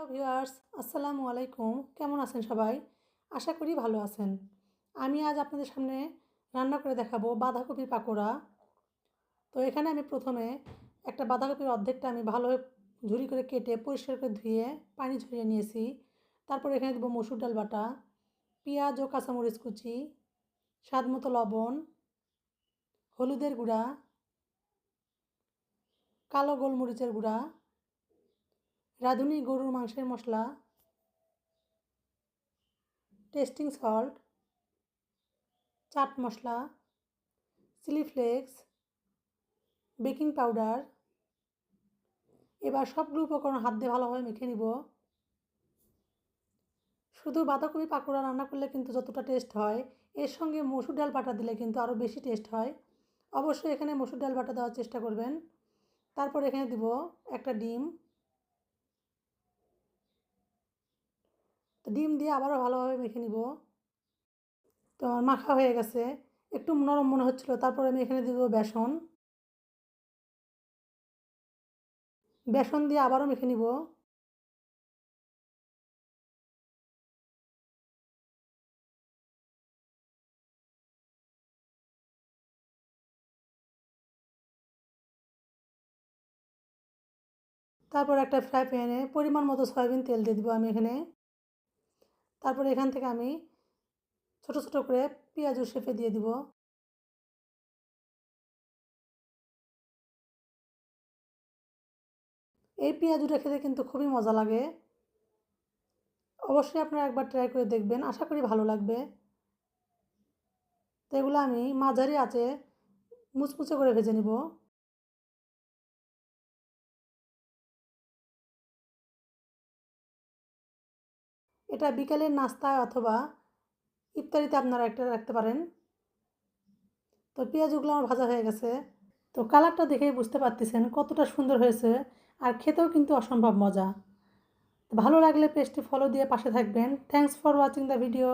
Hello viewers, আসসালামু আলাইকুম। কেমন আছেন সবাই? আশা করি ভালো আছেন। আমি আজ আপনাদের সামনে রান্না করে দেখাবো বাঁধাকপির পাকোড়া। তো এখানে আমি প্রথমে একটা বাঁধাকপির অর্ধেকটা আমি ভালোভাবে ঝুরি করে কেটে পরিষ্কার করে ধুয়ে পানি ঝরিয়ে নিয়েছি। তারপর এখানে দেবো মসুর ডাল বাটা, পেঁয়াজ ও কাঁচামরিচ কুচি, স্বাদ মতো লবণ, হলুদের গুঁড়া, কালো গোলমরিচের গুঁড়া, রাঁধুনি গরুর মাংসের মশলা, testing salt, chaat masala, chilli flakes, baking powder. এবার সবগুলো উপকরণ হাত দিয়ে ভালোভাবে মেখে নিব। শুধু বাঁধাকপি পাকোড়া রান্না করলে কিন্তু যতটা টেস্ট হয়, এর সঙ্গে মসুর ডাল বাটা দিলে কিন্তু আরও বেশি টেস্ট হয়। অবশ্যই এখানে মসুর ডাল বাটা দেওয়ার চেষ্টা করবেন। তারপর এখানে দিব একটা ডিম। তো ডিম দিয়ে আবারও ভালোভাবে মেখে নিব। তো আমার মাখা হয়ে গেছে, একটু নরম মনে হচ্ছিল। তারপরে আমি এখানে দিব বেসন। বেসন দিয়ে আবারও মেখে নিব। তারপর একটা ফ্রাই প্যানে পরিমাণ মতো সয়াবিন তেল দিয়ে দিব আমি এখানে। তারপর এখান থেকে আমি ছোট ছোট করে পেঁয়াজু শেপে দিয়ে দিব। এই পেঁয়াজুটা খেতে কিন্তু খুবই মজা লাগে। অবশ্যই আপনারা একবার ট্রাই করে দেখবেন, আশা করি ভালো লাগবে। তো এগুলো আমি মাঝারি আঁচে মুচমুচে করে ভেজে নিব। এটা বিকেলের নাস্তায় অথবা ইফতারিতে আপনারা একটা রাখতে পারেন। তো পেঁয়াজগুলো আমার ভাজা হয়ে গেছে। তো কালারটা দেখেই বুঝতে পারতেছেন কতটা সুন্দর হয়েছে, আর খেতেও কিন্তু অসম্ভব মজা। ভালো লাগলে পেজটি ফলো দিয়ে পাশে থাকবেন। Thanks for watching the video.